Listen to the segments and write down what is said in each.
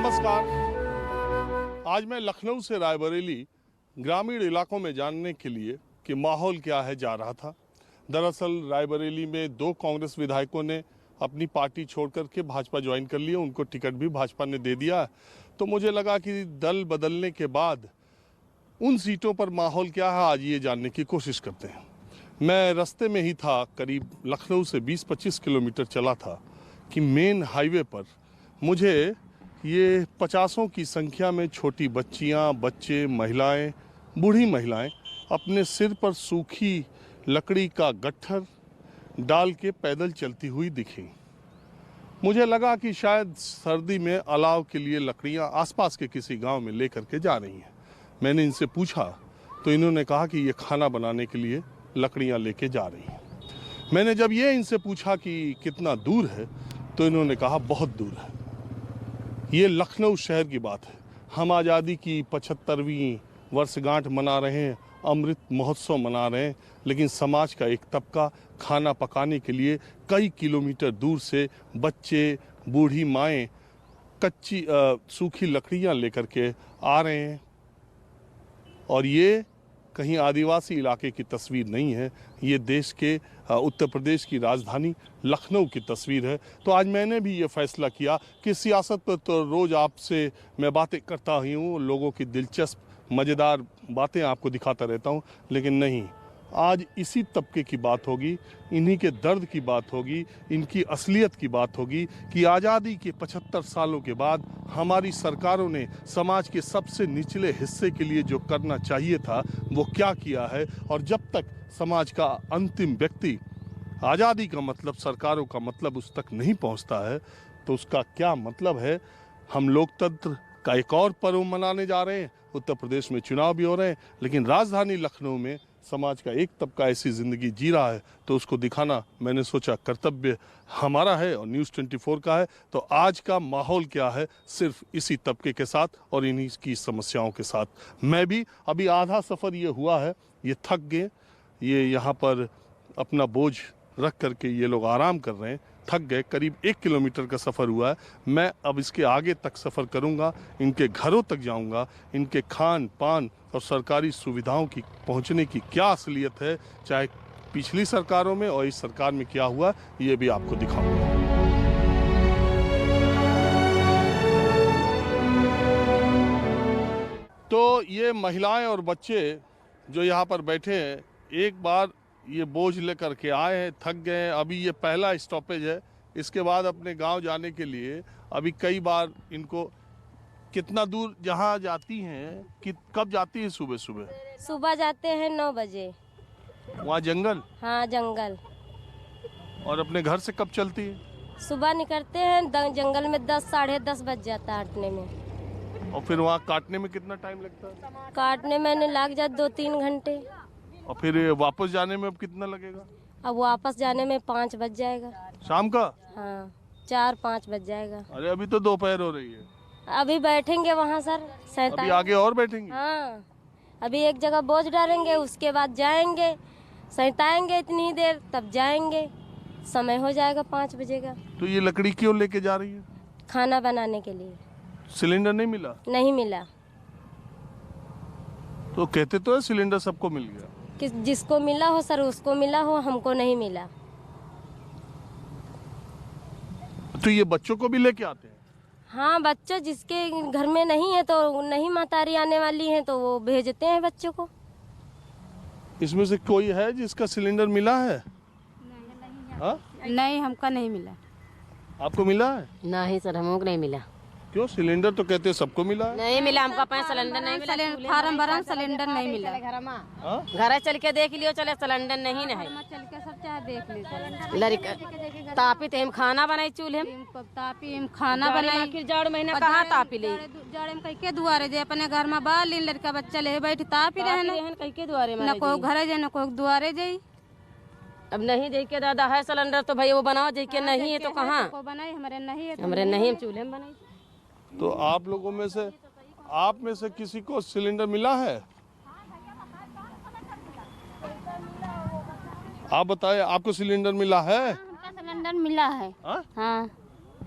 नमस्कार। आज मैं लखनऊ से रायबरेली ग्रामीण इलाकों में जानने के लिए कि माहौल क्या है जा रहा था। दरअसल रायबरेली में 2 कांग्रेस विधायकों ने अपनी पार्टी छोड़कर के भाजपा ज्वाइन कर लिया, उनको टिकट भी भाजपा ने दे दिया। तो मुझे लगा कि दल बदलने के बाद उन सीटों पर माहौल क्या है, आज ये जानने की कोशिश करते हैं। मैं रास्ते में ही था, करीब लखनऊ से 20-25 किलोमीटर चला था कि मेन हाईवे पर मुझे ये 50 की संख्या में छोटी बच्चियां, बच्चे, महिलाएं, बूढ़ी महिलाएं अपने सिर पर सूखी लकड़ी का गट्ठर डाल के पैदल चलती हुई दिखी। मुझे लगा कि शायद सर्दी में अलाव के लिए लकड़ियां आसपास के किसी गांव में लेकर के जा रही हैं। मैंने इनसे पूछा तो इन्होंने कहा कि ये खाना बनाने के लिए लकड़ियां लेके जा रही हैं। मैंने जब ये इनसे पूछा कि कितना दूर है तो इन्होंने कहा बहुत दूर है। ये लखनऊ शहर की बात है। हम आज़ादी की 75वीं वर्षगांठ मना रहे हैं, अमृत महोत्सव मना रहे हैं, लेकिन समाज का एक तबका खाना पकाने के लिए कई किलोमीटर दूर से बच्चे, बूढ़ी माएँ कच्ची सूखी लकड़ियां लेकर के आ रहे हैं। और ये कहीं आदिवासी इलाके की तस्वीर नहीं है, ये देश के उत्तर प्रदेश की राजधानी लखनऊ की तस्वीर है। तो आज मैंने भी ये फैसला किया कि सियासत पर तो रोज़ आपसे मैं बातें करता ही हूँ, लोगों की दिलचस्प मज़ेदार बातें आपको दिखाता रहता हूँ, लेकिन नहीं, आज इसी तबके की बात होगी, इन्हीं के दर्द की बात होगी, इनकी असलियत की बात होगी कि आज़ादी के 75 सालों के बाद हमारी सरकारों ने समाज के सबसे निचले हिस्से के लिए जो करना चाहिए था वो क्या किया है। और जब तक समाज का अंतिम व्यक्ति, आज़ादी का मतलब, सरकारों का मतलब उस तक नहीं पहुंचता है तो उसका क्या मतलब है। हम लोकतंत्र का एक और पर्व मनाने जा रहे हैं, उत्तर प्रदेश में चुनाव भी हो रहे हैं, लेकिन राजधानी लखनऊ में समाज का एक तबका ऐसी ज़िंदगी जी रहा है तो उसको दिखाना मैंने सोचा कर्तव्य हमारा है और न्यूज़ 24 का है। तो आज का माहौल क्या है, सिर्फ इसी तबके के साथ और इन्हीं की समस्याओं के साथ। मैं भी अभी आधा सफ़र ये हुआ है, ये थक गए, ये यहाँ पर अपना बोझ रख करके ये लोग आराम कर रहे हैं, थक गए। करीब 1 किलोमीटर का सफ़र हुआ है। मैं अब इसके आगे तक सफ़र करूंगा, इनके घरों तक जाऊंगा, इनके खान पान और सरकारी सुविधाओं की पहुंचने की क्या असलियत है, चाहे पिछली सरकारों में और इस सरकार में क्या हुआ, ये भी आपको दिखाऊंगा। तो ये महिलाएं और बच्चे जो यहाँ पर बैठे हैं, एक बार ये बोझ लेकर के आए हैं, थक गए हैं। अभी ये पहला स्टॉपेज है, इसके बाद अपने गांव जाने के लिए अभी कई बार इनको कितना दूर जहाँ जाती हैं कि कब जाती है? सुबह सुबह जाते हैं 9 बजे। वहाँ जंगल? हाँ जंगल। और अपने घर से कब चलती है? सुबह निकलते हैं, जंगल में 10 साढ़े 10 बज जाता है हटने में। और फिर वहाँ काटने में कितना टाइम लगता है? काटने में लग जाते 2-3 घंटे। और फिर वापस जाने में अब कितना लगेगा? अब वापस जाने में 5 बज जाएगा। शाम का? हाँ 4-5 बज जाएगा। अरे अभी तो दोपहर हो रही है। अभी बैठेंगे वहाँ सर, अभी आगे और बैठेंगे? हाँ अभी एक जगह बोझ डालेंगे, उसके बाद जाएंगे, सैताएंगे इतनी ही देर, तब जाएंगे, समय हो जाएगा 5 बजे का। तो ये लकड़ी क्यों लेके जा रही है? खाना बनाने के लिए। सिलेंडर नहीं मिला? नहीं मिला। तो कहते तो है सिलेंडर सबको मिल गया। कि जिसको मिला हो सर उसको मिला हो, हमको नहीं मिला। तो ये बच्चों को भी लेके आते हैं? हाँ बच्चों जिसके घर में नहीं है तो नहीं, महतारी आने वाली है तो वो भेजते हैं बच्चों को। इसमें से कोई है जिसका सिलेंडर मिला है? नहीं हमको नहीं मिला। आपको मिला है? नहीं सर, हमको नहीं मिला। क्यों? सिलेंडर तो कहते हैं सबको मिला है। नहीं मिला हमको, अपना सिलेंडर नहीं मिला। फार्म भरा, सिलेंडर नहीं मिला। घर चल के देख लियो, चले सिलेंडर नहीं है। चल के सब चाहे देख लीजिए। लड़का तापी ते हम खाना बनाई चूल्हे में, तापी हम खाना बनाई। जाड़ महीना कहाँ तापी ले? जाड़े में कहीं के दुआरे जे अपने घर में बाल लीन, लड़का बच्चा ले बैठ तापी रहे कहीं के दुआरे में, न कोई घर जाए न कोई दुआरे जाई। अब नहीं दे के दादा है सिलेंडर तो भाई वो बनाओ, दे के नहीं है तो कहाँ बनाई? हमारे नहीं है, हमारे नहीं, हम चूल्हे में बनाई। तो आप लोगों में से, आप में से किसी को सिलेंडर मिला है? आप बताएं, आपको सिलेंडर मिला है? हमका सिलेंडर मिला है। हाँ? हाँ।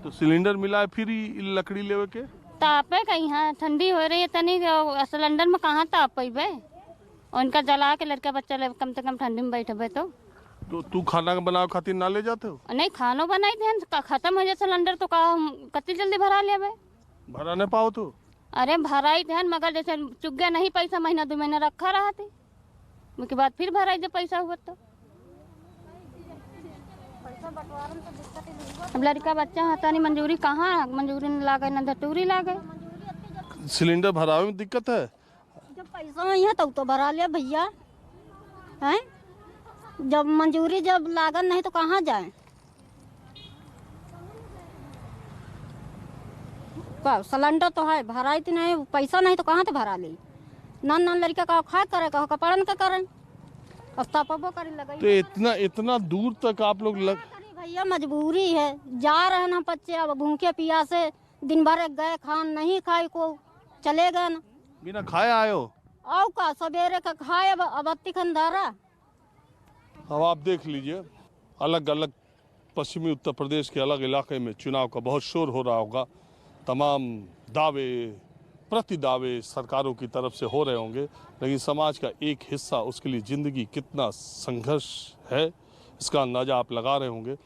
तो सिलेंडर मिला है, फिर ही लकड़ी लेवे के तापे कहीं यहाँ ठंडी हो रही है तनी सिलेंडर में कहाँ ताप पैबे और इनका जला के लड़का बच्चा ले कम से कम ठंडी में बैठे तो तू खाना बनाओ खातिर ना ले जाते हो? नहीं खानो बनाई थे खत्म हो जाए सिलेंडर तो कति जल्दी भरा ले भरा नहीं पाओ तो? अरे भराई थे मगर जैसे चुक गया नहीं पैसा महीना 2 महीना रखा रहा थे उसके बाद फिर भराई जब पैसा हुआ तो अब लड़का बच्चा होता नहीं मंजूरी कहाँ मंजूरी न लागे न धटूरी लागे। सिलेंडर भरावे में दिक्कत है? जब पैसा नहीं है तो भरा लिया भैया हैं, जब मंजूरी जब लागत नहीं तो कहाँ जाए? सिलेंडर तो है भराई तो नहीं, पैसा नहीं तो कहाँ तो भरा ले। नन लड़का का खा करे कहो कपड़न का करें अस्तापबो करे लगा तो इतना दूर तक आप लोग भैया मजबूरी है, जा रहे ना बच्चे अब भूखे प्यासे दिन भर गए खान नहीं खाए को चले गए ना बिना खाए आए हो? आओ का सवेरे का खाए अब अत्ती खंडारा। अब आप देख लीजिए अलग अलग पश्चिमी उत्तर प्रदेश के अलग इलाके में चुनाव का बहुत शोर हो रहा होगा। तमाम दावे प्रति दावे सरकारों की तरफ से हो रहे होंगे, लेकिन समाज का एक हिस्सा उसके लिए ज़िंदगी कितना संघर्ष है इसका अंदाज़ा आप लगा रहे होंगे।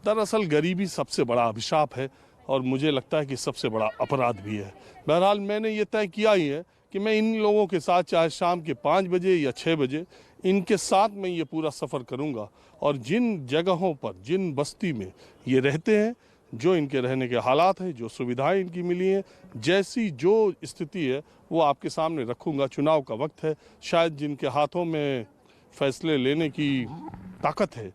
दरअसल गरीबी सबसे बड़ा अभिशाप है और मुझे लगता है कि सबसे बड़ा अपराध भी है। बहरहाल मैंने ये तय किया ही है कि मैं इन लोगों के साथ चाहे शाम के 5 बजे या 6 बजे इनके साथ मैं ये पूरा सफ़र करूँगा और जिन जगहों पर जिन बस्ती में ये रहते हैं, जो इनके रहने के हालात हैं, जो सुविधाएं इनकी मिली हैं, जैसी जो स्थिति है वो आपके सामने रखूँगा। चुनाव का वक्त है, शायद जिनके हाथों में फैसले लेने की ताकत है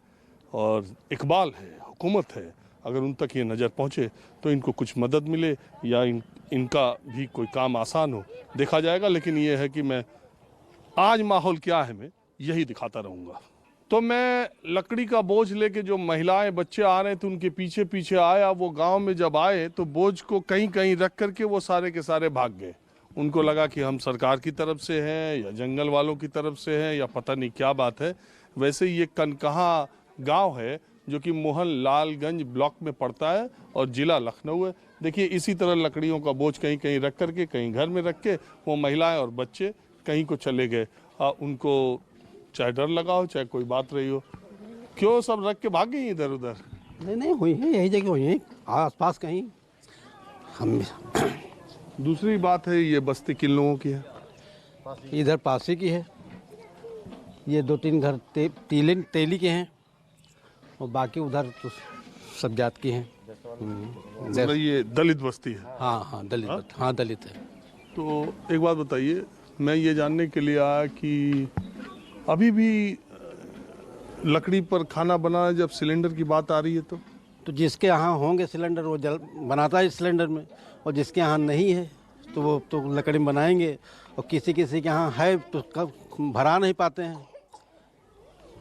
और इकबाल है, हुकूमत है, अगर उन तक ये नज़र पहुँचे तो इनको कुछ मदद मिले या इनका भी कोई काम आसान हो, देखा जाएगा। लेकिन ये है कि मैं आज माहौल क्या है मैं यही दिखाता रहूँगा। तो मैं लकड़ी का बोझ लेके जो महिलाएं बच्चे आ रहे थे उनके पीछे पीछे आया। वो गांव में जब आए तो बोझ को कहीं कहीं रख करके वो सारे के सारे भाग गए। उनको लगा कि हम सरकार की तरफ से हैं या जंगल वालों की तरफ से हैं या पता नहीं क्या बात है। वैसे ये कनकहा गांव है जो कि मोहन लालगंज ब्लॉक में पड़ता है और ज़िला लखनऊ है। देखिए इसी तरह लकड़ियों का बोझ कहीं कहीं रख करके कहीं घर में रख के वो महिलाएं और बच्चे कहीं को चले गए। उनको चाहे डर लगा हो चाहे कोई बात रही हो, क्यों सब रख के भाग गई इधर उधर? नहीं हुई है, यही जगह हुई है आसपास कहीं। हम दूसरी बात है ये बस्ती किन लोगों की है? इधर पासी की है, ये 2-3 घर तेली के हैं और बाकी उधर तो सब जात की हैं। मतलब ये दलित बस्ती है? हाँ दलित। हाँ दलित है। तो एक बात बताइए, मैं ये जानने के लिए आया कि अभी भी लकड़ी पर खाना बनाना जब सिलेंडर की बात आ रही है तो जिसके यहाँ होंगे सिलेंडर वो जल बनाता है सिलेंडर में, और जिसके यहाँ नहीं है तो वो तो लकड़ी में बनाएंगे, और किसी के यहाँ है तो भरा नहीं पाते हैं।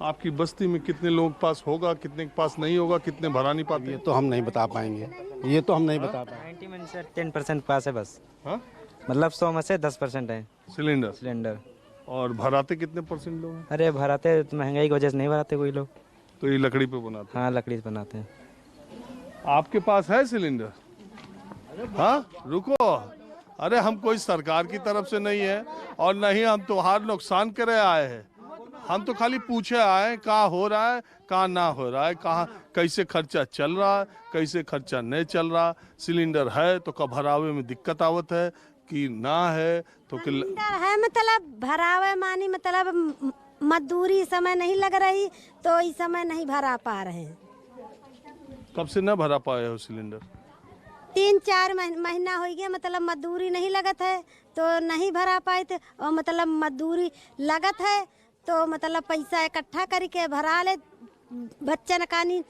आपकी बस्ती में कितने लोगों के पास होगा, कितने के पास नहीं होगा, कितने भरा नहीं पाते? ये तो हम नहीं बता पाएंगे, ये तो हम नहीं बता पाएंगे। 90 में से 10% पास है बस। हाँ? मतलब 100 में से 10% है सिलेंडर। और भराते कितने परसेंट लोग हैं? अरे भराते तो महंगाई की वजह से नहीं भराते कोई लोग। तो ये लकड़ी पे बनाते? हाँ लकड़ी से बनाते हैं। आपके पास है सिलेंडर? हाँ रुको, अरे हम कोई सरकार की तरफ से नहीं है और नहीं हम तुम्हारा नुकसान करे आए हैं। हम तो खाली पूछे आए कहाँ हो रहा है कहाँ ना हो रहा है, कहाँ कैसे खर्चा चल रहा है कैसे खर्चा नहीं चल रहा। सिलेंडर है तो कब भरावे में दिक्कत आवत है कि ना है तो है मतलब भरावे मानी मतलब मजदूरी समय नहीं लग रही तो इस समय नहीं भरा पा रहे हैं। कब से ना भरा पाए हो सिलेंडर? 3-4 महीना हो गया, मतलब मजदूरी नहीं लगत है तो नहीं भरा पाए थे, और मतलब मजदूरी लगत है तो मतलब पैसा इकट्ठा करके भरा ले, बच्चन कानी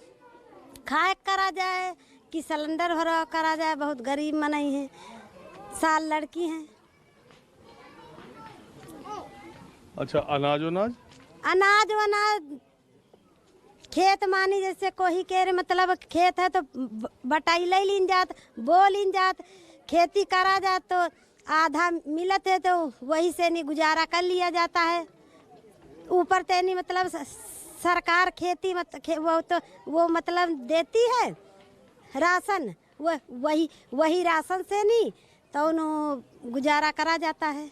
खाए करा जाए कि सिलेंडर भरा करा जाए। बहुत गरीब मनई है, 7 लड़की हैं। अच्छा अनाज खेत मानी जैसे कोई के मतलब खेत है तो बटाई ले लीन जात, बो लीन जात, खेती करा जात तो आधा मिलत है तो वही से नहीं गुजारा कर लिया जाता है। ऊपर तेनी मतलब सरकार खेती वो मतलब देती है राशन, वही राशन से नहीं तो उन्हों गुजारा करा जाता है।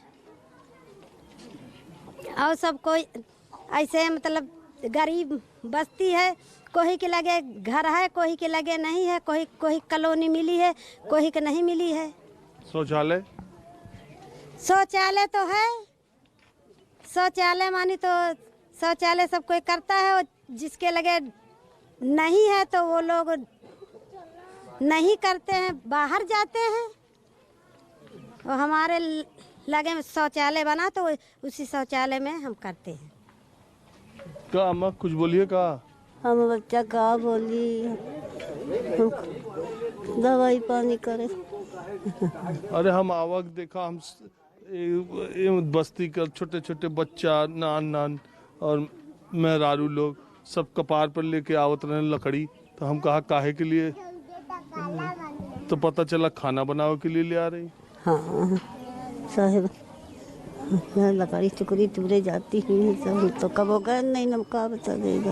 और सब कोई ऐसे मतलब गरीब बस्ती है, कोई के लगे घर है, कोई के लगे नहीं है, कोई कॉलोनी मिली है, कोई के नहीं मिली है। शौचालय तो है, शौचालय मानी तो शौचालय सब कोई करता है, और जिसके लगे नहीं है तो वो लोग नहीं करते हैं, बाहर जाते हैं। और हमारे लगे शौचालय बना तो उसी शौचालय में हम करते हैं। क्या अम्मा कुछ बोलिए? का हम बच्चा का बोली दवाई पानी करे। अरे हम आवक देखा, हम बस्ती का छोटे छोटे बच्चा नान और मेहरारू लोग सब कपार पर लेके आवत रहे लकड़ी। तो हम कहा काहे के लिए, तो पता चला खाना बनाओ के लिए ले आ रही। हाँ साहेब, लकड़ी टुकड़ी टुकड़े जाती हुई सब तो कब होगा नहीं, नमका बता देगा।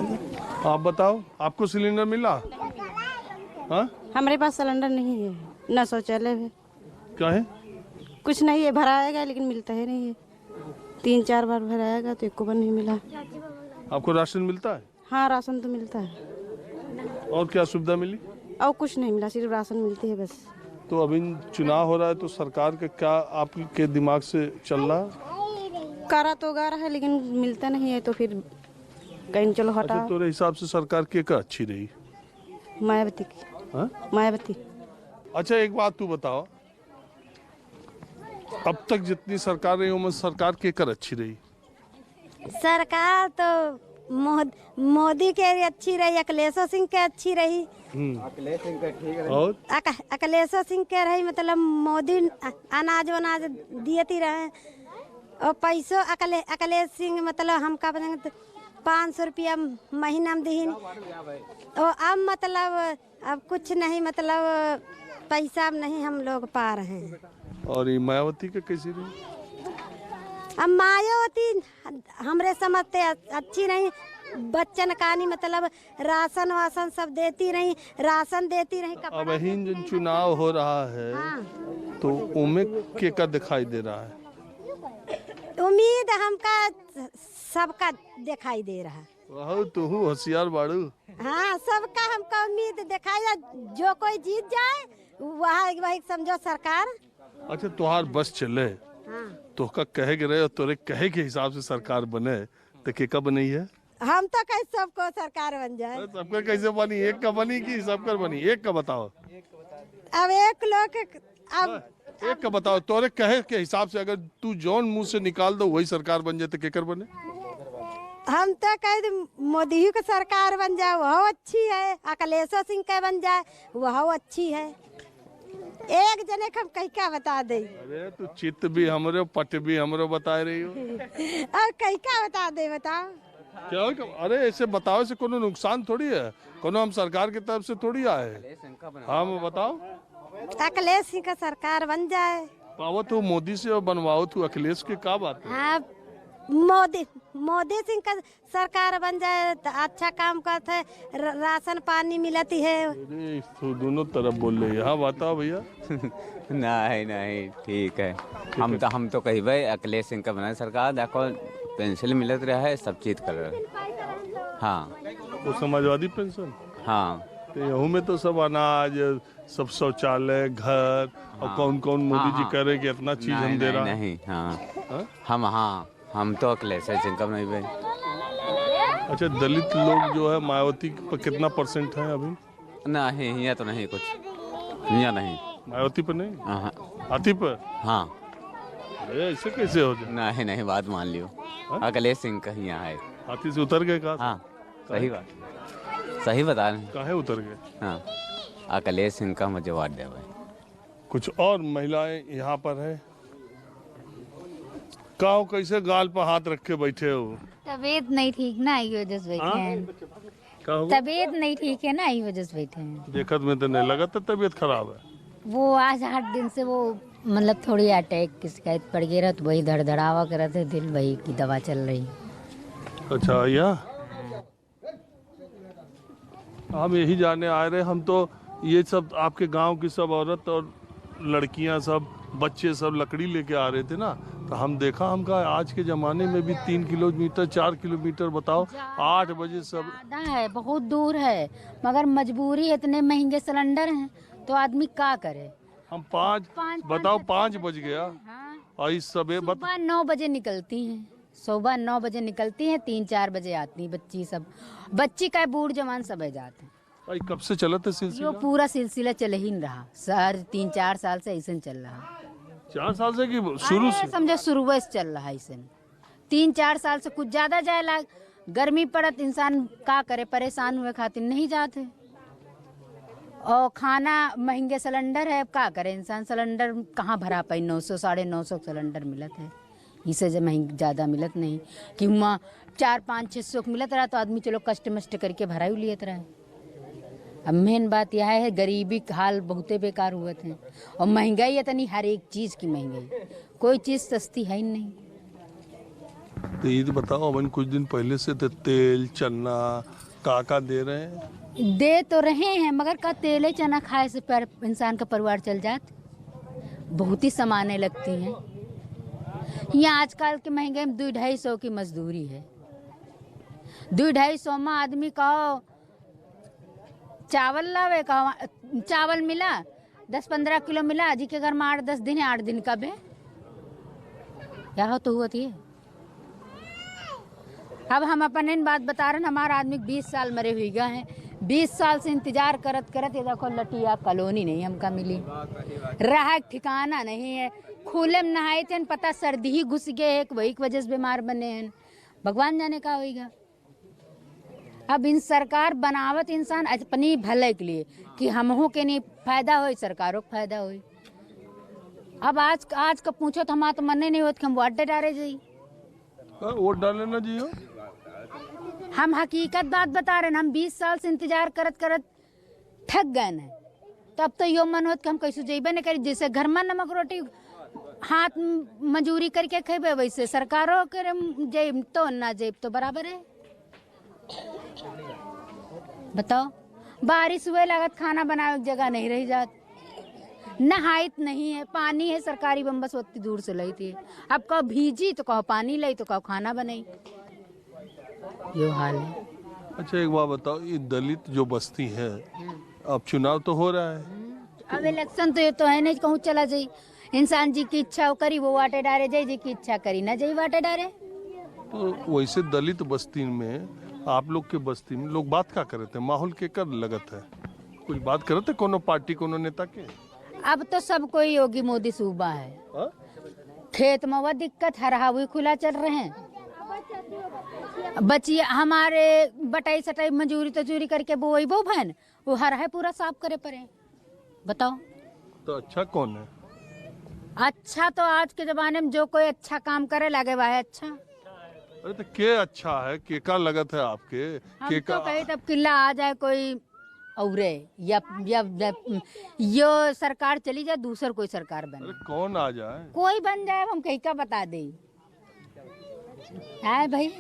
आप बताओ, आपको सिलेंडर मिला? हाँ, हमारे पास सिलेंडर नहीं है, ना शौचालय है, क्या है? कुछ नहीं है। भराएगा लेकिन मिलता है नहीं है, 3-4 बार भराएगा तो एक बार नहीं मिला। आपको राशन मिलता है? हाँ राशन तो मिलता है। और क्या सुविधा मिली? और कुछ नहीं मिला, सिर्फ राशन मिलती है बस। तो अभी चुनाव हो रहा है तो सरकार का क्या आपके दिमाग से चल रहा? करा तो गा रहा है लेकिन मिलता नहीं है, तो फिर कहीं चलो हटा। अच्छा, तो हिसाब से सरकार के का अच्छी रही? मायावती की। हाँ? मायावती। अच्छा एक बात तू बताओ, अब तक जितनी सरकार रही उनमें सरकार के कर अच्छी रही? सरकार तो मोदी के अच्छी रही, अखिलेश सिंह के अच्छी रही। और अखिलेश सिंह के रही, मतलब मोदी अनाज वनाज दिए रहे, और पैसों अखिलेश सिंह मतलब हमका 500 रुपया महीना में दीन। और अब मतलब अब कुछ नहीं, मतलब पैसा नहीं हम लोग पा रहे हैं। और ये मायावती का कैसी रही? अब मायावती हमरे समझते अच्छी नहीं, बच्चन कहानी मतलब राशन वासन सब देती रही, राशन देती रही। अब ही जो चुनाव हो रहा है, हाँ। तो उनमें के का दिखाई दे रहा है? उम्मीद हमका सबका दिखाई दे रहा है। वाह, तू होशियार बाड़ू। हाँ, सबका हमका उम्मीद दिखाई, जो कोई जीत जाए वही समझो सरकार। अच्छा, तुहार बस चले। हाँ। तो का कहे के रहे, तोरे कहे के हिसाब से सरकार बने तो के का बनी है? हम तो कहीं सबको सरकार बन जाए। सबका कैसे बनी? एक का बनी कि सबका बनी? एक का बताओ। अब एक लोग अब एक का बताओ, तोरे कहे के हिसाब से अगर तू जौन मुंह से निकाल दो वही सरकार बन जाए तो केकर बने? हम तो कह मोदी की सरकार बन जाए वह अच्छी है, अखिलेश सिंह का बन जाए वह अच्छी है। एक जने को हम कहीं क्या बता दे? अरे तू चित्त भी हमरे पट भी हमरे बता रही हो। अब कहीं क्या बता दे, बताओ क्या? अरे ऐसे बताओ से कोनो नुकसान थोड़ी है, कोनो हम सरकार की तरफ से थोड़ी आए। हम बताओ, अखिलेश सिंह का सरकार बन जाए। पावो तू मोदी से बनवाओ, तू अखिलेश की का बात है? हाँ, मोदी सिंह का सरकार बन जाए तो अच्छा काम करते है, राशन पानी मिलती है। अरे तू दोनों तरफ बोल रही है। हाँ बताओ भैया। नहीं ठीक है। हम तो कही भाई अखिलेश सिंह का बना सरकार, देखो पेंशन मिलत रहा है, सब चीज कर रहा है। हाँ, वो समाजवादी पेंशन। हाँ, तो यहूँ में तो सब अनाज, सब शौचालय, घर, और कौन कौन मोदी जी करे कि इतना चीज हम दे रहा है। नहीं, हाँ, हम तो अखिलेश सिंह का नहीं भाई। अच्छा, दलित लोग जो है मायावती पर कितना % है अभी? नहीं, यहाँ तो नहीं कुछ, यहाँ नहीं, मायावती पर नहीं, हाँ, हाथी पर। हाँ, ऐसे कैसे हो जाए? नहीं बात मान लियो, अखिलेश सिंह का यहाँ है। हाथी से उतर गए? कहा? हाँ, सही बात, सही बता रहे। काहे उतर गए? हाँ, अखिलेश सिंह का मुझे वाट दे भाई। कुछ और महिलाएं यहाँ पर है, काओ कैसे गाल पर हाथ रख के बैठे हो? तबीयत नहीं ठीक ना, आई वजह से बैठे हैं। तबीयत नहीं ठीक है ना, आई वजह से बैठे हैं। देखत में तो नहीं लगा था तबीयत खराब है। वो आज 8 दिन से वो मतलब थोड़ी अटैक की शिकायत पड़ गई रहा, तो वही धड़धड़ावा कर रहे थे, दिल वही की दवा चल रही। अच्छा, या हम यही जाने आए रहे। हम तो ये सब आपके गांव की सब औरत और लड़कियां सब बच्चे सब लकड़ी लेके आ रहे थे ना, तो हम देखा, हम कहा आज के ज़माने में भी 3 किलोमीटर 4 किलोमीटर बताओ, 8 बजे सब ज़्यादा है, बहुत दूर है, मगर मजबूरी, इतने महंगे सिलेंडर हैं तो आदमी क्या करे। हम 5 बज गया। हाँ। और इस सुबह 9 बजे निकलती हैं, सुबह 9 बजे निकलती हैं, 3-4 बजे आती हैं बच्ची सब, बच्ची का बूढ़ जवान सब जाते हैं। भाई कब से चला था सिलसिला? यो पूरा सिलसिला चल ही नहीं रहा सर, 3-4 साल से ऐसे चल रहा। 4 साल से कि शुरू से? समझो शुरू से चल रहा है ऐसे, 3-4 साल से, कुछ ज्यादा जाए लाग, गर्मी पड़त इंसान का करे, परेशान हुए खातिर नहीं जाते, और खाना महंगे सिलेंडर है, क्या करे इंसान, सिलेंडर कहाँ भरा पाई, 900 950 सिलेंडर मिलत है, इसे जब महंगी ज़्यादा मिलत नहीं कि वहाँ 400-500-600 मिलत रहा तो आदमी चलो कष्ट मष्ट करके भरा ही लियत रहा है। अब मेन बात यह है, गरीबी का हाल बहुते बेकार हुए थे, और महंगाई इतनी, हर एक चीज़ की महंगाई, कोई चीज़ सस्ती है ही नहीं। तो ये बताओ, अपन कुछ दिन पहले से तो तेल चना का दे रहे हैं? दे तो रहे हैं, मगर का तेल चना खाए से इंसान का परिवार चल जात, बहुत ही सामानें लगती हैं। यहाँ आजकल के महंगाई में 200-250 की मजदूरी है, 200-250 में आदमी कहो चावल लावे, कहो चावल मिला 10-15 किलो मिला, जी के घर में 8-10 दिन है, 8 दिन का बे क्या हो तो हुआ थी। अब हम अपन इन बात बता रहे हैं, हमारा आदमी 20 साल मरे हुए गए हैं, 20 साल से इंतजार करत करत, ये देखो लटिया कॉलोनी नहीं हमका मिली, रहा ठिकाना नहीं है, खुले में नहाए थे, पता सर्दी ही घुस गए, वही की वजह से बीमार बने हैं, भगवान जाने का होगा। अब इन सरकार बनावत इंसान अपनी भले के लिए कि हमहू के नहीं फायदा हो, सरकारों को फायदा हो। अब आज का पूछो तो हमारा तो मन नहीं होता कि हम वोट डाले जाइए, वोट डाले ना जी। हम हकीकत बात बता रहे हैं, हम 20 साल से इंतजार करत करत थक गए हैं, तब तो यो मन होता कि हम कैसे जेबे न करी, जैसे घर में नमक रोटी हाथ मजूरी करके खेबे, वैसे सरकारों करे जेब तो ना जेब तो बराबर है। बताओ, बारिश हुए लागत खाना बनाने की जगह नहीं रही जात, नहाइत नहीं है, पानी है सरकारी बम्बस होती दूर से लाई थी, अब कहो भीजी तो कहो पानी लाई, तो कहो खाना बनाई, यो हाल है। अच्छा एक बात बताओ, ये दलित जो बस्ती है, अब चुनाव तो हो रहा है, अब इलेक्शन तो ये तो है नहीं कहूँ चला जाये, इंसान जी की इच्छा करी वो वाटे डारे जाए, जी की इच्छा करी ना जाए वाटे डारे। तो वैसे दलित बस्ती में, आप लोग के बस्ती में लोग बात क्या करे थे, माहौल के कर लगत है, कुछ बात करे थे कोनो पार्टी कोनो नेता के? अब तो सब कोई योगी मोदी सूबा है, खेत में वह दिक्कत, हरा हुई खुला चल रहे हैं, बचिए हमारे बटाई सटाई मजूरी तजूरी करके वो वही वो बहन वो हर है पूरा साफ करे पड़े। बताओ तो अच्छा कौन है? अच्छा तो आज के जमाने में जो कोई अच्छा काम करे लगे वह है अच्छा। अरे तो के अच्छा है, के का लगत है आपके? हम के तो कहीं तब किला आ जाए कोई औरे या यो सरकार चली जाए, दूसर कोई सरकार बने। अरे कौन आ जाए? कोई बन जाए, हम कहीं का बता दे है भाई,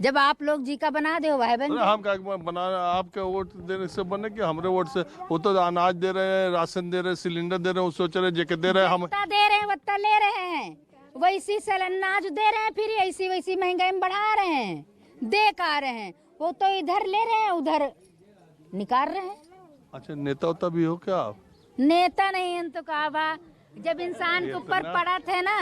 जब आप लोग जी का बना दे वह बन जाए। हम क्या बना, आपके वोट देने से बने कि हमरे वोट से? वो तो अनाज दे रहे हैं, राशन दे रहे हैं, सिलेंडर दे रहे हैं, सोच रहे जेके दे रहे हैं, हम दे रहे हैं वत्ता ले रहे हैं, वैसी अनाज दे रहे हैं, फिर ऐसी वैसी महंगाई में बढ़ा रहे हैं, दे का रहे हैं, वो तो इधर ले रहे हैं उधर निकाल रहे हैं। अच्छा नेता उता भी हो क्या आप? नेता नहीं है तो कहा बा, जब इंसान के ऊपर पड़ा थे ना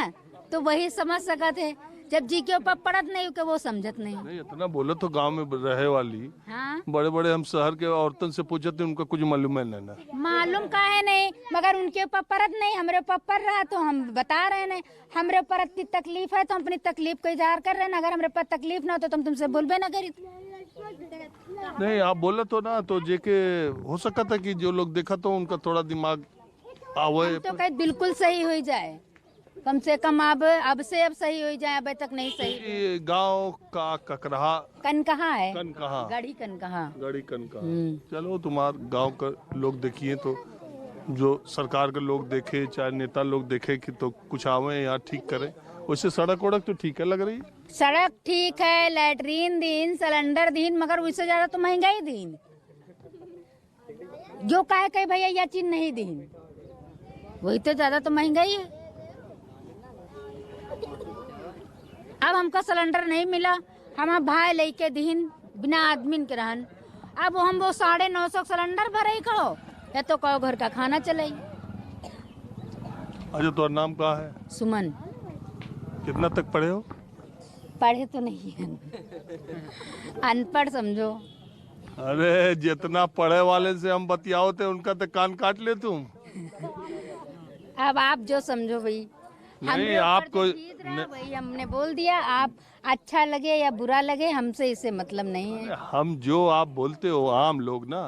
तो वही समझ सका थे, जब जी के ऊपर पड़त नहीं के वो समझत नहीं। इतना बोलो तो गांव में रहे वाली, हाँ? बड़े बड़े हम शहर के औरतों से पूछे थे, उनका कुछ मालूम है ना? मालूम का है नहीं, मगर उनके ऊपर पड़त नहीं, हमरे ऊपर पड़ रहा तो हम बता रहे हैं, हमरे ऊपर इतनी तकलीफ है तो हम अपनी तकलीफ को इजहार कर रहे हैं, अगर हमरे ऊपर तकलीफ ना हो तो हम तुमसे बोलबे ना करी। नहीं आप बोले तो ना, तो जेके हो सकता था कि जो लोग देखा तो उनका थोड़ा दिमाग आवे तो कहीं बिल्कुल सही हो जाए, कम से कम अब से अब सही हो जाए, अब तक नहीं सही। गांव का ककरहा कन कहाँ है? कन कहाँ? गढ़ी कन कहाँ? गढ़ी कन कहाँ? चलो तुम्हारे गांव का लोग देखिए, तो जो सरकार के लोग देखे, चाहे नेता लोग देखे कि तो कुछ आवे यहाँ ठीक करे। वैसे सड़क वड़क तो ठीक है लग रही? सड़क ठीक है, लैटरीन दीन, सिलेंडर दीन, मगर उससे ज्यादा तो महंगाई दीन, जो कहे भैया यह चीज नहीं दीन, वही तो ज्यादा तो महंगाई है। अब हमको सिलेंडर नहीं मिला, हम भाई लेके दीन बिना आदमी के रहन। अब हम वो 950 सिलेंडर भरे खो या तो कहो घर का खाना चलाई। अच्छा, तो नाम का है? सुमन। कितना तक पढ़े हो? पढ़े तो नहीं है, अनपढ़ समझो। अरे जितना पढ़े वाले से हम बतियाओ थे उनका तो कान काट ले तुम। अब आप जो समझो भाई। नहीं, आपको वही हमने बोल दिया, आप अच्छा लगे या बुरा लगे हमसे इससे मतलब नहीं है। हम जो आप बोलते हो आम लोग ना,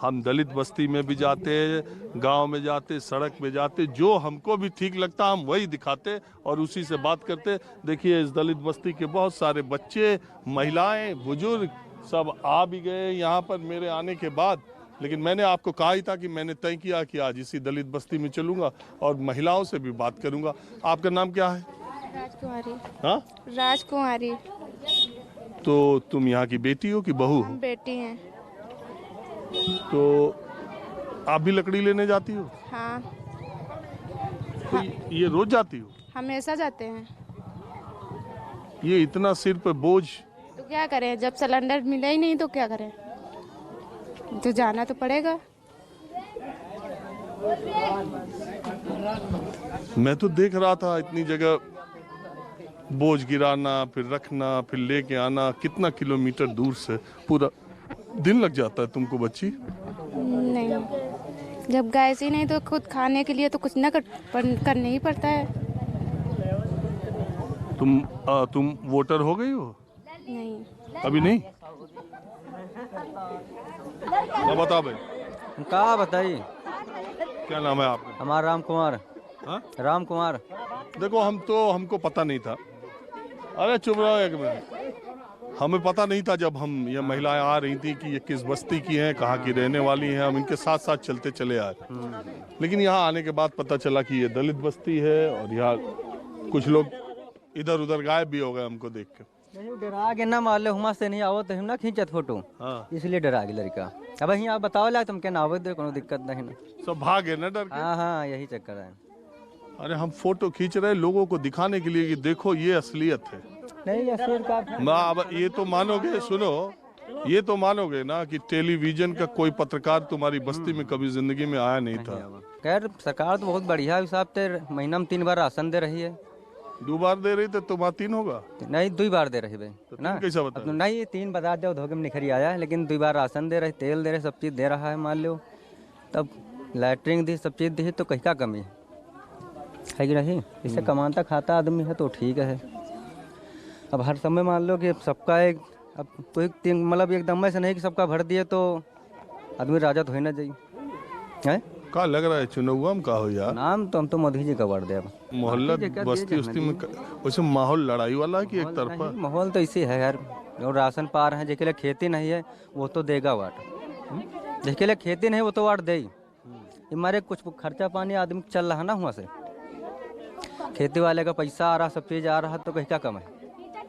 हम दलित बस्ती में भी जाते, गांव में जाते, सड़क में जाते, जो हमको भी ठीक लगता हम वही दिखाते और उसी से बात करते। देखिए इस दलित बस्ती के बहुत सारे बच्चे, महिलाएं, बुजुर्ग सब आ भी गए यहाँ पर मेरे आने के बाद। लेकिन मैंने आपको कहा ही था कि मैंने तय किया कि आज इसी दलित बस्ती में चलूंगा और महिलाओं से भी बात करूंगा। आपका नाम क्या है? राजकुमारी। हाँ, राजकुमारी। तो तुम यहाँ की बेटी हो कि बहू हो? बेटी हैं। तो आप भी लकड़ी लेने जाती हो? हाँ। तो ये रोज जाती हो? हमेशा जाते हैं। ये इतना सिर पे बोझ, तो क्या करें, जब सिलेंडर मिला ही नहीं तो क्या करें, तो जाना तो पड़ेगा। मैं तो देख रहा था इतनी जगह बोझ गिराना, फिर रखना, फिर लेके आना, कितना किलोमीटर दूर से, पूरा दिन लग जाता है तुमको बच्ची। नहीं, जब गैस ही नहीं तो खुद खाने के लिए तो कुछ ना करने ही पड़ता है। तुम वोटर हो गई हो? नहीं, अभी नहीं। बता भाई, कहा बताइए, क्या नाम है आपका? हमारा राम कुमार। हाँ? राम कुमार। देखो हमको पता नहीं था। अरे चुप रहो एक मिनट। हमें पता नहीं था जब हम ये महिलाएं आ रही थी कि ये किस बस्ती की हैं, कहाँ की रहने वाली हैं। हम इनके साथ साथ चलते चले आए। लेकिन यहाँ आने के बाद पता चला कि ये दलित बस्ती है और यहाँ कुछ लोग इधर उधर गायब भी हो गए हमको देख के। नहीं, डरा के ना मान लो, हुआ से नहीं आवो तो हम ना खींचत फोटो। हाँ। इसलिए डरा गई लड़का। अब यहीं आप बताओ ला तुम क्या ना आवो दे, कोनो दिक्कत नहीं ना। सब भागे ना डर के। हाँ, यही चक्कर है। अरे हम फोटो खींच रहे लोगों को दिखाने के लिए कि देखो ये असलियत है। नहीं, असलियत का अब ये तो मानोगे, सुनो, ये तो मानोगे ना कि टेलीविजन का कोई पत्रकार तुम्हारी बस्ती में कभी जिंदगी में आया नहीं था। खैर सरकार तो बहुत बढ़िया हिसाब से महीना में 3 बार राशन दे रही है। 2 बार दे रही तो तुम्हारा 3 होगा? नहीं, 2 बार दे रही भाई। तो ना कैसा बता? नहीं, 3 बता दो, धोखे में निखरी आया, लेकिन 2 बार राशन दे रहे, तेल दे रहे, सब चीज दे रहा है। मान लो तब लैटरिन दी, सब चीज दी, तो कहीं का कमी है कि नहीं? इससे कमाता खाता आदमी है तो ठीक है। अब हर समय मान लो कि सबका एक, अब कोई मतलब एकदम से नहीं कि सबका भर दिए तो आदमी राजा तो हो ना जाइए। का लग रहा है चुनाव में का हो यार? नाम तो हम तो मोदी जी का बढ़ दे। मोहल्ला बस्ती उस्ती में वैसे माहौल लड़ाई वाला है कि एक तरफा? माहौल तो इसी है यार। और राशन पा रहे हैं, जिसके लिए खेती नहीं है वो तो देगा वाट, जिसके लिए खेती नहीं वो तो वाट दे। हमारे कुछ खर्चा पानी आदमी चल रहा ना, हुआ से खेती वाले का पैसा आ रहा, सब चीज़ आ रहा, तो कहीं क्या कम है।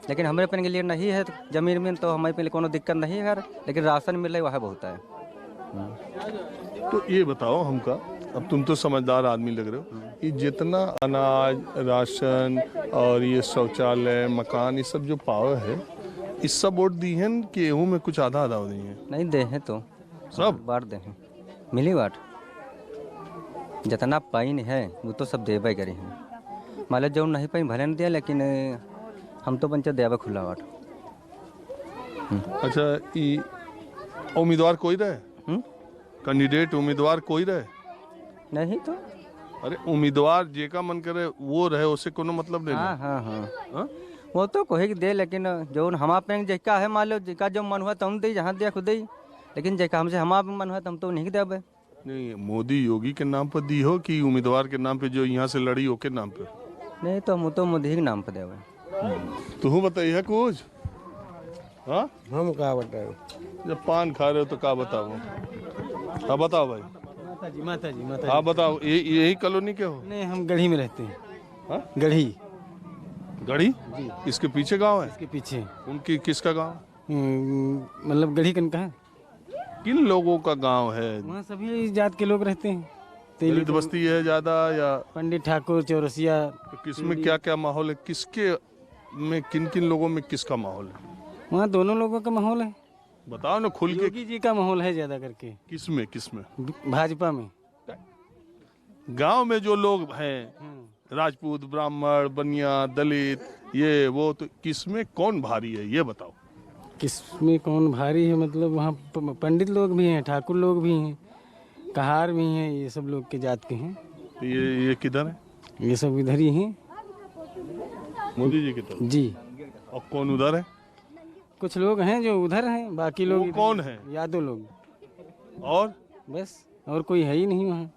लेकिन हमारे पे के लिए नहीं है जमीन में, तो हमारे पे कोनो दिक्कत नहीं है यार। लेकिन राशन मिल रहा है वह बहुत है। तो ये बताओ हमका, अब तुम तो समझदार आदमी लग रहे हो, कि जितना अनाज, राशन और ये शौचालय, मकान, ये सब जो पावर है, इस सब वोट दी है कि एहू में कुछ आधा आधा दी है? नहीं दे है तो सब बांट दे हैं, मिली बांट। जितना पाइन है वो तो सब देवे करी हैं। मान लो जो नहीं पाई भले नहीं दिया, लेकिन हम तो पंचायत देवे खुला बांट। अच्छा, ये उम्मीदवार कोई रहे? कैंडिडेट उम्मीदवार कोई रहे? नहीं तो अरे उम्मीदवार जे का मन करे वो रहे, उससे कोनो मतलब नहीं। हाँ हाँ हाँ, वो तो कोई दे, लेकिन जो हम पे जिसका है, मान लो जिसका जो मन हुआ तो हम दे, जहाँ दिया खुद ही। लेकिन जिसका हमसे हमारा मन हुआ तो हम तो नहीं देवे। नहीं, मोदी योगी के नाम पर दी हो कि उम्मीदवार के नाम पे जो यहाँ से लड़ी हो के नाम पे? नहीं, तो हम तो मोदी के नाम पे देवे। तू बताइए कुछ? हाँ, हम क्या बताओ? जब पान खा रहे हो तो क्या बताओ? हाँ बताओ भाई। माता जी हाँ बताओ, यही कॉलोनी के हो? नहीं, हम गढ़ी में रहते हैं। हाँ? गढ़ी। गढ़ी? इसके पीछे गांव है? इसके पीछे। उनकी किसका गांव? मतलब गढ़ी कन का है। किन लोगों का गांव है? वहाँ सभी जात के लोग रहते हैं। दलित बस्ती है ज्यादा या पंडित ठाकुर चौरसिया। तो किसमें क्या क्या माहौल है, किसके में किन किन लोगों में किसका माहौल है? वहाँ दोनों लोगों का माहौल है। बताओ ना खुल के। योगी जी का माहौल है ज्यादा करके। किसमें किसमें? भाजपा में। गांव में जो लोग हैं, राजपूत, ब्राह्मण, बनिया, दलित, ये वो, तो किसमें कौन भारी है ये बताओ। किसमें कौन भारी है मतलब वहाँ पंडित लोग भी हैं, ठाकुर लोग भी हैं, कहार भी हैं, ये सब लोग के जात के हैं। तो ये किधर है? ये सब इधर ही हैं, मोदी जी की तरफ जी। और कौन उधर है? कुछ लोग हैं जो उधर हैं, बाकी लोग कौन है? यादव लोग। और बस और कोई है ही नहीं वहाँ।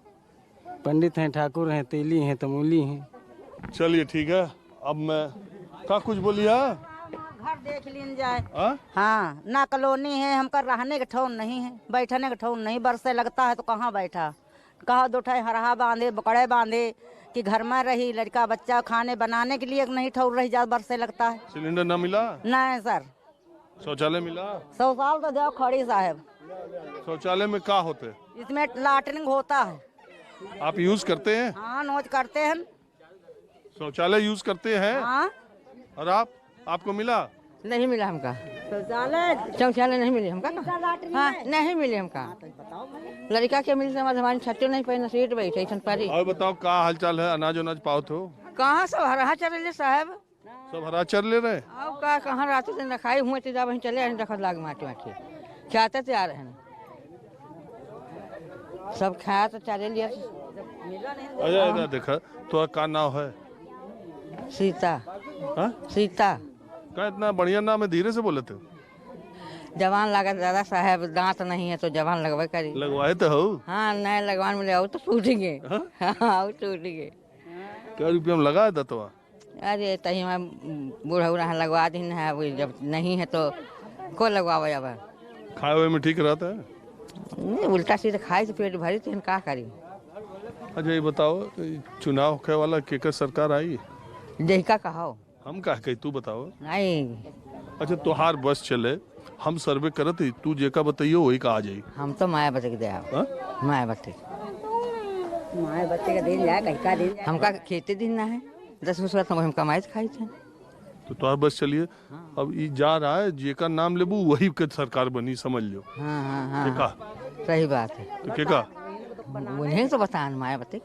पंडित हैं, ठाकुर हैं, तेली हैं, तमोली हैं। चलिए ठीक है। अब मैं क्या कुछ बोलिया घर देख लीन जाए। हाँ? हाँ, ना कॉलोनी है, हमका रहने का ठौन नहीं है, बैठने का ठौन नहीं। बरसे लगता है तो कहाँ बैठा, कहाँ दो ठे हरहा बांधे, बकड़े बांधे कि घर में रही, लड़का बच्चा खाने बनाने के लिए नहीं ठौर रही जा, बरसे लगता है। सिलेंडर ना मिला? नहीं सर। शौचालय मिला? 100 साल तो जाओ खड़ी साहब। शौचालय में क्या होते? इसमें लैट्रिन होता है। आप यूज करते हैं? हाँ, नोच करते हैं। शौचालय यूज करते हैं? हाँ। और आपको मिला? नहीं मिला हमका शौचालय नहीं मिले हमका। हाँ, नहीं मिले हमका। लड़का के मिलते हमारे छत्ते नहीं पहने, सीट बैठे पारी। और बताओ क्या हालचाल है? अनाज उनाज पाओ तो? कहाँ सब हरा चल रहे साहब, सब हरा चल ले रहे। अब का कहाँ रात दिन रखाई हुए थे, जब चले रखत लाग माटी माटी खाते थे आ रहे हैं सब खाया तो चले लिया। अरे इधर देखा तो का नाम है? सीता। हाँ? सीता। क्या इतना बढ़िया नाम है? धीरे से बोले थे। जवान लगा दादा साहब, दांत नहीं है तो जवान लगवा करी। लगवाए तो हो? हाँ, नए लगवान मिले और तो टूटेंगे। हाँ, टूटेंगे। क्या रुपया में लगाया दतवा? अरे तही में बूढ़ा उड़ा लगवा दी है, वो जब नहीं है तो को लगवावे। अब खाए हुए में ठीक रहता है? नहीं, उल्टा सीधा खाए तो पेट भरी तो का करी। अच्छा ये बताओ, चुनाव होने वाला केकर सरकार आई? जहिका कहो। हम कह कही तू बताओ। नहीं। अच्छा तुहार बस चले, हम सर्वे करत ही, तू जेका बताइयो वही का आ जाई। हम तो मायावती के दे मायावती का दिन जाए, कहीं का दिन हमका खेती दिन ना है, 10 वर्ष हम कमाई खाई थे। तो तुहार बस चलिए। अब ये जा रहा है, जेका नाम लेबू वही के सरकार बनी, समझ लो। हाँ हाँ हाँ, केका? सही बात है। तो केका? उन्हें तो बतान मायावती।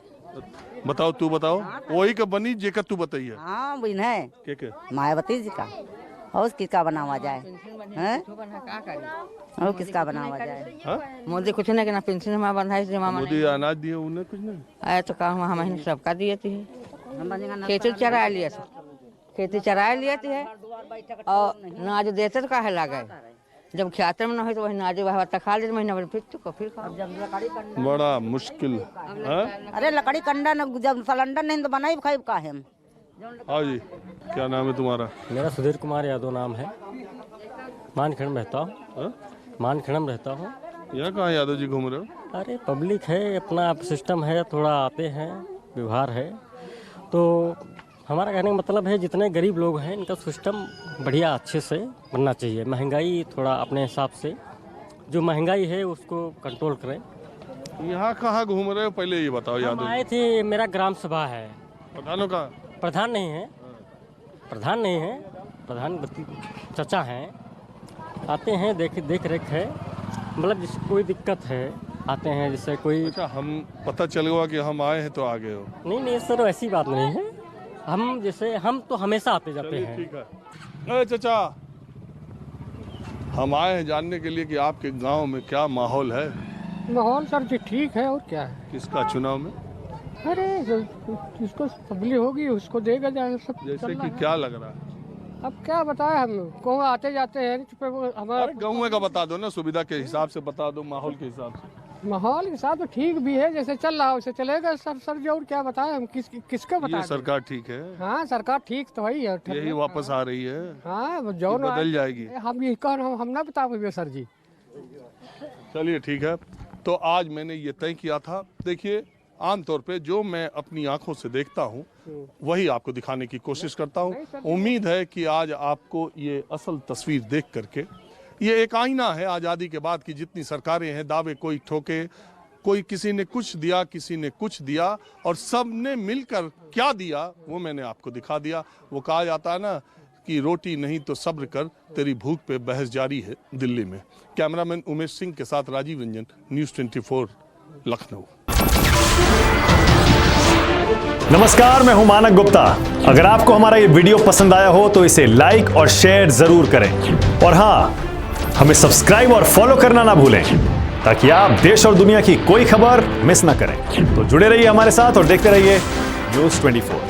बताओ, तू बताओ वही का बनी जेका तू बताइए। हाँ है के मायावती जी का। और किसका बनावा जाए? और किसका बनावा जाए? मोदी कुछ नहीं करना, पेंशन हमारा बंधाई से मोदी अनाज दिए उन्हें कुछ नहीं आया तो काम हम सबका दिए थे। खेती चरा लिया था, खेती चरा लिया है और नाज देते तो काहे लगे, जब ख्यातर में न हो तो वही नाज खा ले महीना भर, फिर बड़ा मुश्किल। अरे लकड़ी कंडा न, जब सिलेंडर नहीं तो बनाई खाई का है। हाँ जी, क्या नाम है तुम्हारा? मेरा सुधीर कुमार यादव नाम है। मानखंड रहता हूँ। मानखंड रहता हूँ। यहाँ कहाँ यादव जी घूम रहे हो? अरे पब्लिक है, अपना सिस्टम है, थोड़ा आते हैं, व्यवहार है। तो हमारा कहने का मतलब है जितने गरीब लोग हैं इनका सिस्टम बढ़िया अच्छे से बनना चाहिए। महंगाई थोड़ा अपने हिसाब से, जो महंगाई है उसको कंट्रोल करें। यहाँ कहाँ घूम रहे हो पहले ये बताओ। यादव आए थे, मेरा ग्राम सभा है। प्रधानों का? प्रधान नहीं है, प्रधान नहीं है, प्रधान चचा हैं। आते हैं, देख रेख है, मतलब जिसको कोई दिक्कत है आते हैं, जैसे कोई। अच्छा, हम पता चल गया कि हम आए हैं तो आ गए हो? नहीं सर, ऐसी बात नहीं है। हम जैसे हम तो हमेशा आते जाते हैं। ठीक है। चचा, हम आए हैं जानने के लिए कि आपके गांव में क्या माहौल है? माहौल सर जी ठीक है, और क्या है। किसका चुनाव में? अरे जिसको सबली होगी उसको देगा जाए सब। जैसे कि क्या लग रहा है? अब क्या बताए, हम गाँव आते जाते हैं। हमारे गाँव का बता दो ना, सुविधा के हिसाब से बता दो, माहौल के हिसाब से। माहौल के साथ तो ठीक भी है, जैसे चल रहा है वैसे चलेगा सर जी। और क्या बताएं हम, किसका बताएं? ये सरकार ठीक है। हाँ, सरकार ठीक तो है, यही वापस आ रही है। हाँ, जो बदल जाएगी। हम ये कह रहे हम ना बता पाएंगे सर जी। चलिए ठीक है। तो आज मैंने ये तय किया था, देखिए आमतौर पे जो मैं अपनी आंखों से देखता हूँ वही आपको दिखाने की कोशिश करता हूँ। उम्मीद है कि आज आपको ये असल तस्वीर देख करके, ये एक आईना है आज़ादी के बाद की जितनी सरकारें हैं, दावे कोई ठोके कोई किसी ने कुछ दिया, किसी ने कुछ दिया, और सब ने मिलकर क्या दिया वो मैंने आपको दिखा दिया। वो कहा जाता है ना कि रोटी नहीं तो सब्र कर, तेरी भूख पे बहस जारी है दिल्ली में। कैमरामैन उमेश सिंह के साथ राजीव रंजन, न्यूज़ 24 लखनऊ। नमस्कार, मैं हूं मानक गुप्ता। अगर आपको हमारा ये वीडियो पसंद आया हो तो इसे लाइक और शेयर जरूर करें, और हाँ, हमें सब्सक्राइब और फॉलो करना ना भूलें ताकि आप देश और दुनिया की कोई खबर मिस ना करें। तो जुड़े रहिए हमारे साथ और देखते रहिए न्यूज़ 24।